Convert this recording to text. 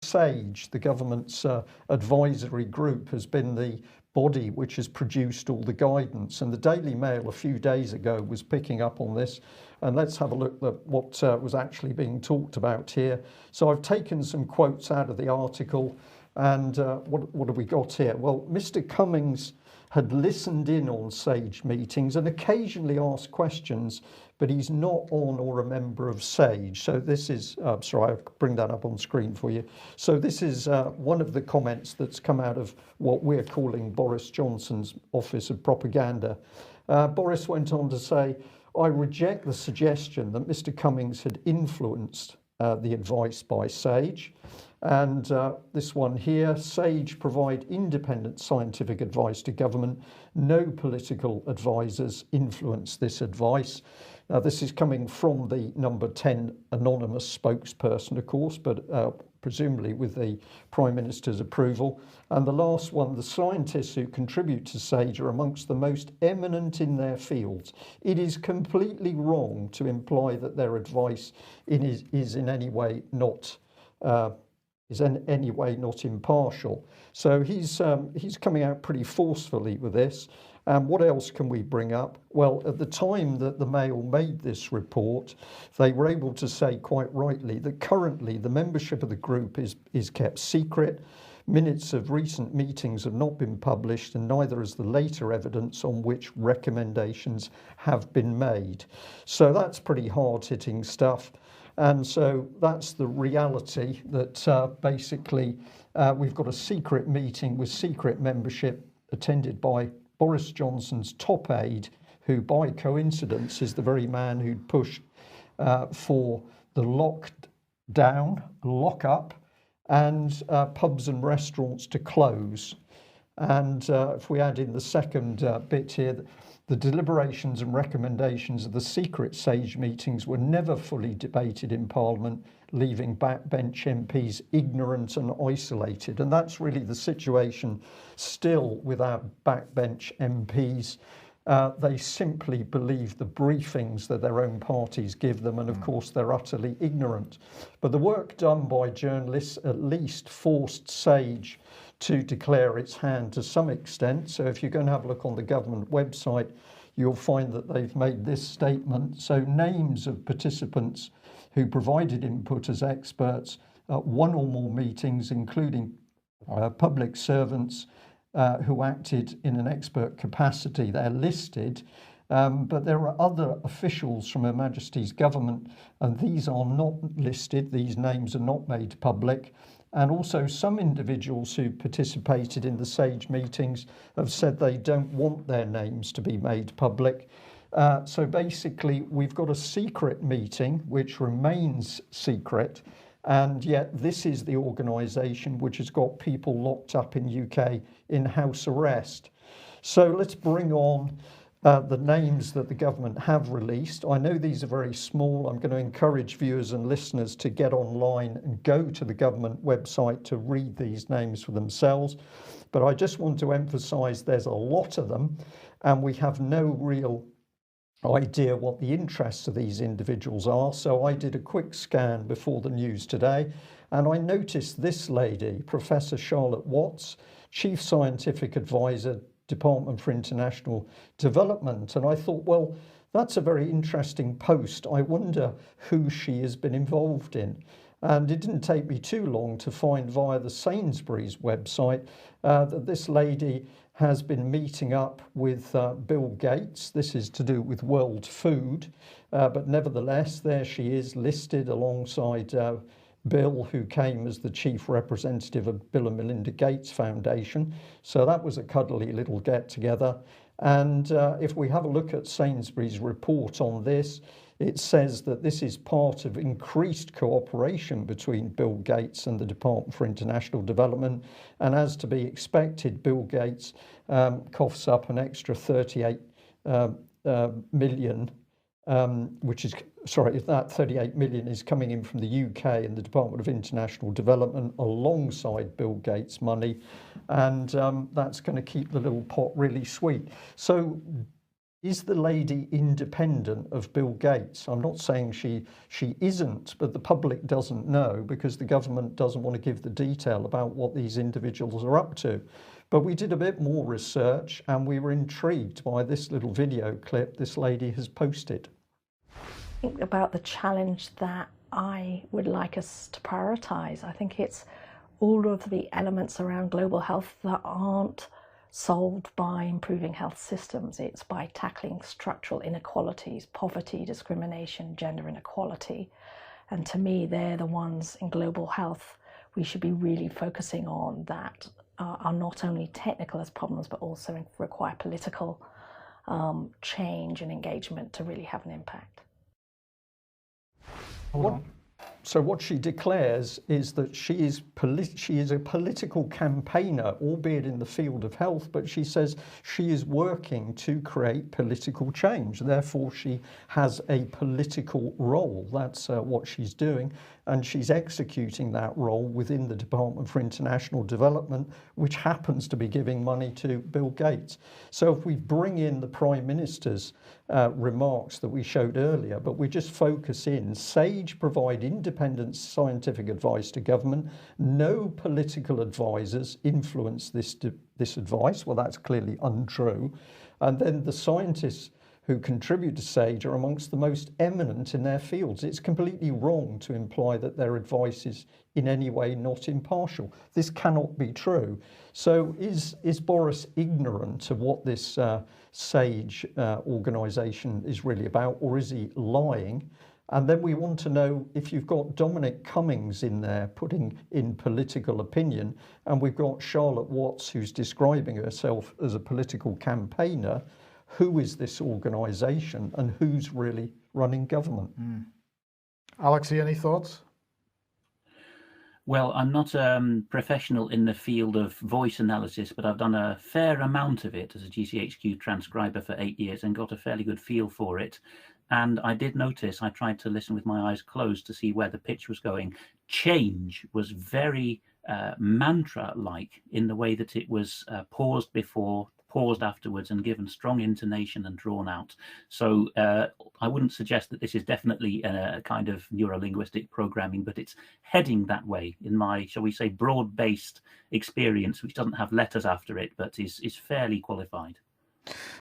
SAGE, the government's advisory group, has been the body which has produced all the guidance, and the Daily Mail a few days ago was picking up on this. And let's have a look at what was actually being talked about here. So I've taken some quotes out of the article, and what have we got here? Well, Mr. Cummings had listened in on SAGE meetings and occasionally asked questions, but he's not on or a member of SAGE. So this is, sorry, I'll bring that up on screen for you. So this is one of the comments that's come out of what we're calling Boris Johnson's Office of Propaganda. Boris went on to say, "I reject the suggestion that Mr. Cummings had influenced the advice by SAGE." And this one here, SAGE provide independent scientific advice to government. No political advisors influence this advice. Now, this is coming from the number 10 anonymous spokesperson, of course, but presumably with the Prime Minister's approval. And the last one, the scientists who contribute to SAGE are amongst the most eminent in their fields. It is completely wrong to imply that their advice is in any way not impartial. So he's coming out pretty forcefully with this. And what else can we bring up? Well, at the time that the Mail made this report, they were able to say quite rightly that currently the membership of the group is kept secret. Minutes of recent meetings have not been published, and neither has the later evidence on which recommendations have been made. So that's pretty hard-hitting stuff. And so that's the reality, that basically we've got a secret meeting with secret membership attended by Boris Johnson's top aide, who by coincidence is the very man who'd pushed for the lockdown, lock-up, and pubs and restaurants to close. And if we add in the second bit here, the deliberations and recommendations of the secret SAGE meetings were never fully debated in Parliament, leaving backbench MPs ignorant and isolated. And that's really the situation still with our backbench MPs. They simply believe the briefings that their own parties give them, and of course they're utterly ignorant. But the work done by journalists at least forced SAGE to declare its hand to some extent. So if you're going to have a look on the government website, you'll find that they've made this statement. So names of participants who provided input as experts at one or more meetings, including public servants who acted in an expert capacity, they're listed. But there are other officials from Her Majesty's government, and these are not listed. These names are not made public. And also some individuals who participated in the SAGE meetings have said they don't want their names to be made public. So basically we've got a secret meeting which remains secret, and yet this is the organisation which has got people locked up in UK in house arrest. So let's bring on the names that the government have released. I know these are very small. I'm going to encourage viewers and listeners to get online and go to the government website to read these names for themselves. But I just want to emphasize there's a lot of them, and we have no real idea what the interests of these individuals are. So I did a quick scan before the news today, and I noticed this lady, Professor Charlotte Watts, Chief Scientific Advisor, Department for International Development. And I thought, well, that's a very interesting post. I wonder who she has been involved in. And it didn't take me too long to find via the Sainsbury's website that this lady has been meeting up with Bill Gates. This is to do with World Food, but nevertheless, there she is listed alongside Bill, who came as the chief representative of Bill and Melinda Gates Foundation. So that was a cuddly little get together. And if we have a look at Sainsbury's report on this, it says that this is part of increased cooperation between Bill Gates and the Department for International Development. And as to be expected, Bill Gates coughs up an extra 38 million, which is, sorry, that 38 million is coming in from the UK and the Department of International Development alongside Bill Gates' money. And that's going to keep the little pot really sweet. So is the lady independent of Bill Gates? I'm not saying she isn't, but the public doesn't know because the government doesn't want to give the detail about what these individuals are up to. But we did a bit more research and we were intrigued by this little video clip this lady has posted. Think about the challenge that I would like us to prioritize. I think it's all of the elements around global health that aren't solved by improving health systems. It's by tackling structural inequalities, poverty, discrimination, gender inequality. And to me, they're the ones in global health we should be really focusing on that are not only technical as problems, but also require political change and engagement to really have an impact. So what she declares is that she is a political campaigner, albeit in the field of health, but she says she is working to create political change. Therefore, she has a political role. That's what she's doing. And she's executing that role within the Department for International Development, which happens to be giving money to Bill Gates. So if we bring in the Prime Minister's remarks that we showed earlier, but we just focus in, SAGE provide independent scientific advice to government. No political advisors influence this advice. Well, that's clearly untrue. And then the scientists who contribute to SAGE are amongst the most eminent in their fields. It's completely wrong to imply that their advice is in any way not impartial. This cannot be true. So is Boris ignorant of what this SAGE organisation is really about, or is he lying? And then we want to know if you've got Dominic Cummings in there putting in political opinion, and we've got Charlotte Watts who's describing herself as a political campaigner, who is this organisation and who's really running government? Alexey, any thoughts? Well, I'm not a professional in the field of voice analysis, but I've done a fair amount of it as a GCHQ transcriber for 8 years and got a fairly good feel for it. And I did notice, I tried to listen with my eyes closed to see where the pitch was going. Change was very mantra-like in the way that it was paused before, paused afterwards, and given strong intonation and drawn out. So I wouldn't suggest that this is definitely a kind of neurolinguistic programming, but it's heading that way in my, shall we say, broad-based experience, which doesn't have letters after it, but is fairly qualified.